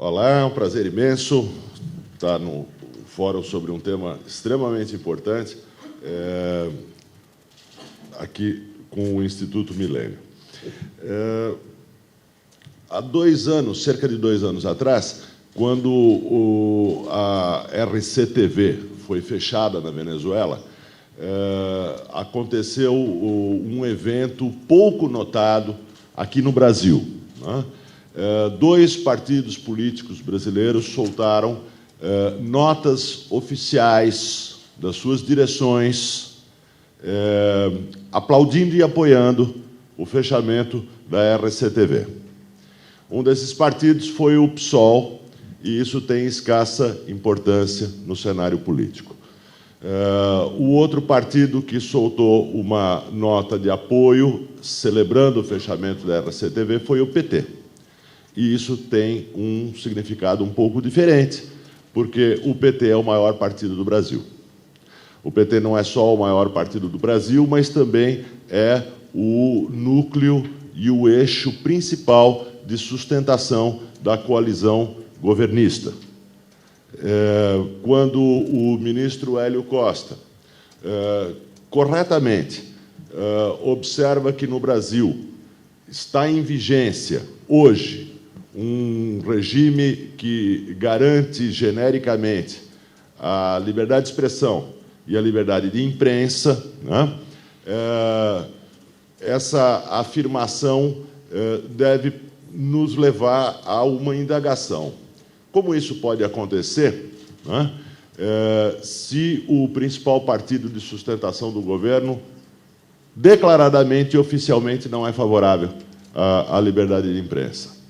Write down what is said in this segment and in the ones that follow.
Olá, é um prazer imenso estar no fórum sobre um tema extremamente importante, aqui com o Instituto Milênio. Há 2 anos, cerca de 2 anos atrás, quando a RCTV foi fechada na Venezuela, aconteceu um evento pouco notado aqui no Brasil, né? 2 partidos políticos brasileiros soltaram notas oficiais das suas direções, aplaudindo e apoiando o fechamento da RCTV. Um desses partidos foi o PSOL, e isso tem escassa importância no cenário político. O outro partido que soltou uma nota de apoio, celebrando o fechamento da RCTV, foi o PT. E isso tem um significado um pouco diferente, porque o PT é o maior partido do Brasil. O PT não é só o maior partido do Brasil, mas também é o núcleo e o eixo principal de sustentação da coalizão governista. Quando o ministro Hélio Costa, corretamente, observa que no Brasil está em vigência, hoje, um regime que garante genericamente a liberdade de expressão e a liberdade de imprensa, né? Essa afirmação deve nos levar a uma indagação. Como isso pode acontecer, né, se o principal partido de sustentação do governo declaradamente e oficialmente não é favorável à liberdade de imprensa?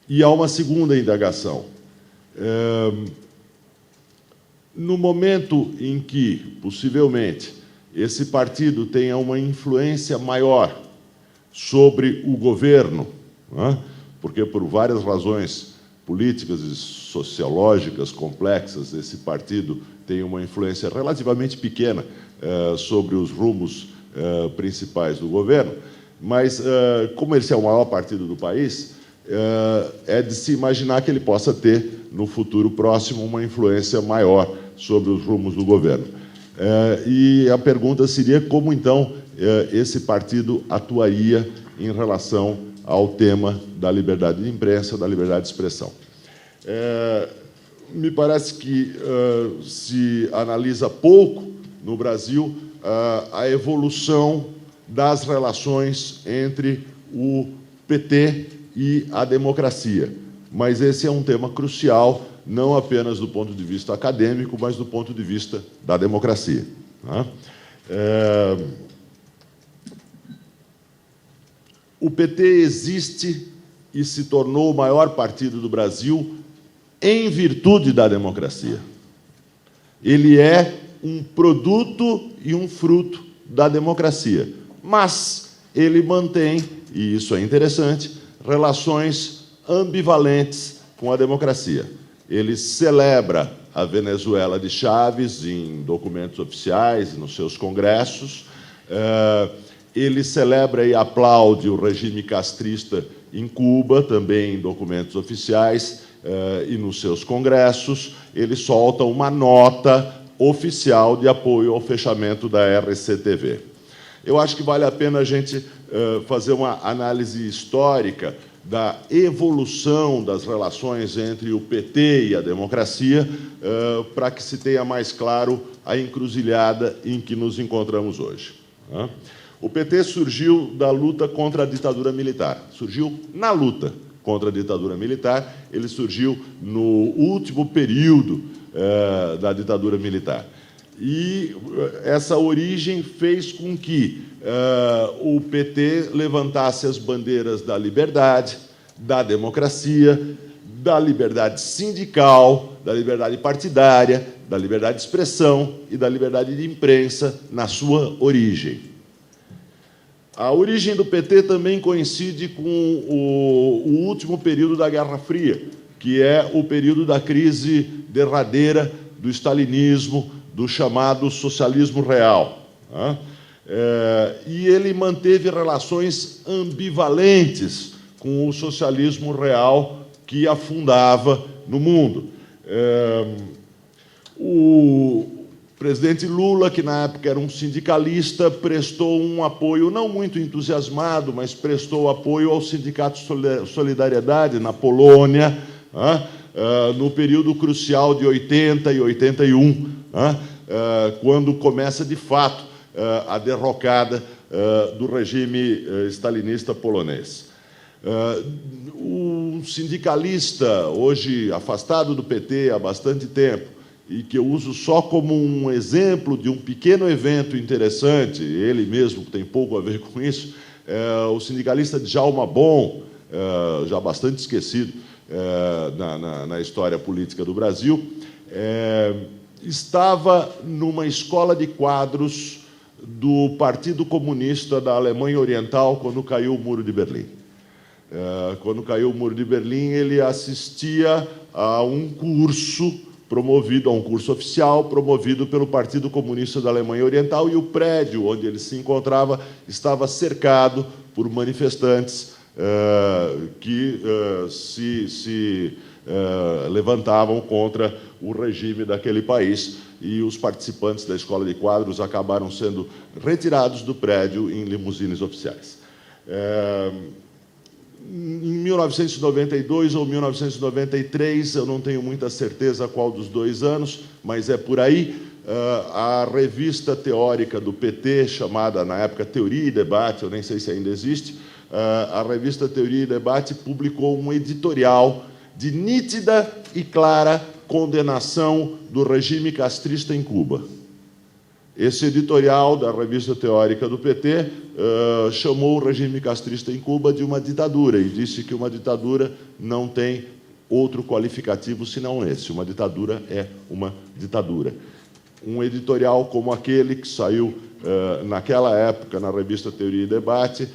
E há uma segunda indagação. No momento em que, possivelmente, esse partido tenha uma influência maior sobre o governo, né, porque, por várias razões políticas e sociológicas complexas, esse partido tem uma influência relativamente pequena sobre os rumos principais do governo, mas, como esse é o maior partido do país, é de se imaginar que ele possa ter, no futuro próximo, uma influência maior sobre os rumos do governo. E a pergunta seria como, então, esse partido atuaria em relação ao tema da liberdade de imprensa, da liberdade de expressão. Me parece que se analisa pouco, no Brasil, a evolução das relações entre o PT e a democracia. Mas esse é um tema crucial, não apenas do ponto de vista acadêmico, mas do ponto de vista da democracia, né? O PT existe e se tornou o maior partido do Brasil em virtude da democracia. Ele é um produto e um fruto da democracia, mas ele mantém, e isso é interessante, relações ambivalentes com a democracia. Ele celebra a Venezuela de Chávez em documentos oficiais, nos seus congressos. Ele celebra e aplaude o regime castrista em Cuba, também em documentos oficiais e nos seus congressos. Ele solta uma nota oficial de apoio ao fechamento da RCTV. Eu acho que vale a pena a gente fazer uma análise histórica da evolução das relações entre o PT e a democracia, para que se tenha mais claro a encruzilhada em que nos encontramos hoje. O PT surgiu da luta contra a ditadura militar, surgiu na luta contra a ditadura militar, ele surgiu no último período da ditadura militar. E essa origem fez com que o PT levantasse as bandeiras da liberdade, da democracia, da liberdade sindical, da liberdade partidária, da liberdade de expressão e da liberdade de imprensa na sua origem. A origem do PT também coincide com o último período da Guerra Fria, que é o período da crise derradeira do stalinismo, do chamado socialismo real, né? E ele manteve relações ambivalentes com o socialismo real que afundava no mundo. O presidente Lula, que na época era um sindicalista, prestou um apoio não muito entusiasmado, mas prestou apoio ao Sindicato Solidariedade na Polônia, no período crucial de 80 e 81, quando começa, de fato, a derrocada do regime stalinista polonês. Um sindicalista, hoje afastado do PT há bastante tempo, e que eu uso só como um exemplo de um pequeno evento interessante, ele mesmo tem pouco a ver com isso, o sindicalista Djalma Bon, já bastante esquecido na história política do Brasil, estava numa escola de quadros do Partido Comunista da Alemanha Oriental quando caiu o Muro de Berlim. Quando caiu o Muro de Berlim, ele assistia a um curso oficial promovido pelo Partido Comunista da Alemanha Oriental, e o prédio onde ele se encontrava estava cercado por manifestantes que se levantavam contra o regime daquele país, e os participantes da escola de quadros acabaram sendo retirados do prédio em limusines oficiais. Em 1992 ou 1993, eu não tenho muita certeza qual dos dois anos, mas é por aí, a revista teórica do PT, chamada na época Teoria e Debate, eu nem sei se ainda existe, a revista Teoria e Debate publicou um editorial de nítida e clara condenação do regime castrista em Cuba. Esse editorial da revista teórica do PT chamou o regime castrista em Cuba de uma ditadura e disse que uma ditadura não tem outro qualificativo senão esse. Uma ditadura é uma ditadura. Um editorial como aquele que saiu naquela época na revista Teoria e Debate,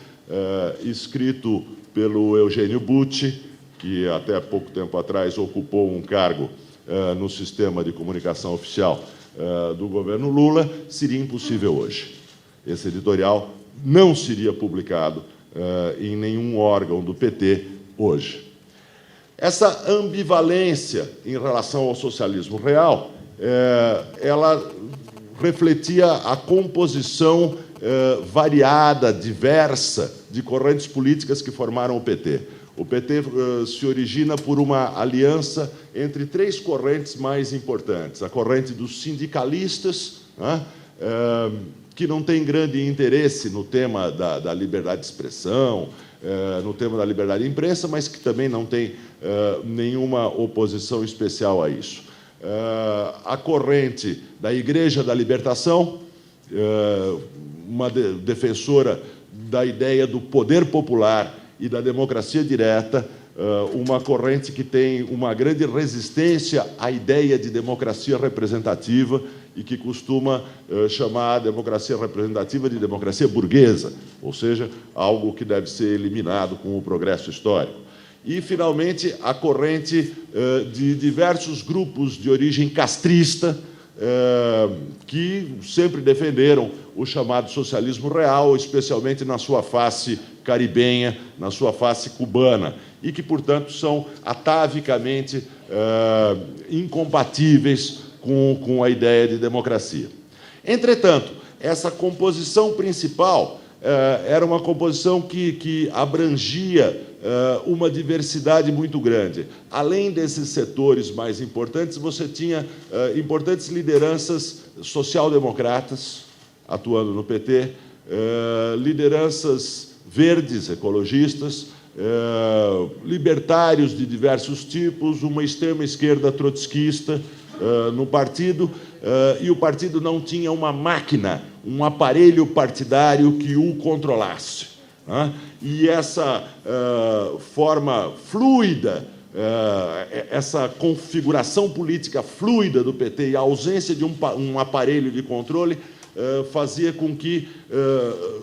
escrito pelo Eugênio Butti, que até pouco tempo atrás ocupou um cargo no sistema de comunicação oficial do governo Lula, seria impossível hoje. Esse editorial não seria publicado em nenhum órgão do PT hoje. Essa ambivalência em relação ao socialismo real, ela refletia a composição variada, diversa, de correntes políticas que formaram o PT. O PT se origina por uma aliança entre três correntes mais importantes. A corrente dos sindicalistas, que não tem grande interesse no tema da liberdade de expressão, no tema da liberdade de imprensa, mas que também não tem nenhuma oposição especial a isso. A corrente da Igreja da Libertação, uma defensora da ideia do poder popular e da democracia direta, uma corrente que tem uma grande resistência à ideia de democracia representativa e que costuma chamar a democracia representativa de democracia burguesa, ou seja, algo que deve ser eliminado com o progresso histórico. E, finalmente, a corrente de diversos grupos de origem castrista, que sempre defenderam o chamado socialismo real, especialmente na sua face caribenha, na sua face cubana, e que, portanto, são atavicamente incompatíveis com a ideia de democracia. Entretanto, essa composição principal era uma composição que abrangia uma diversidade muito grande. Além desses setores mais importantes, você tinha importantes lideranças social-democratas atuando no PT, lideranças verdes, ecologistas, libertários de diversos tipos, uma extrema-esquerda trotskista no partido, e o partido não tinha uma máquina, um aparelho partidário que o controlasse. E essa forma fluida, essa configuração política fluida do PT e a ausência de um aparelho de controle fazia com que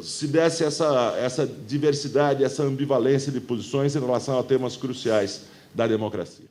se desse essa diversidade, essa ambivalência de posições em relação a temas cruciais da democracia.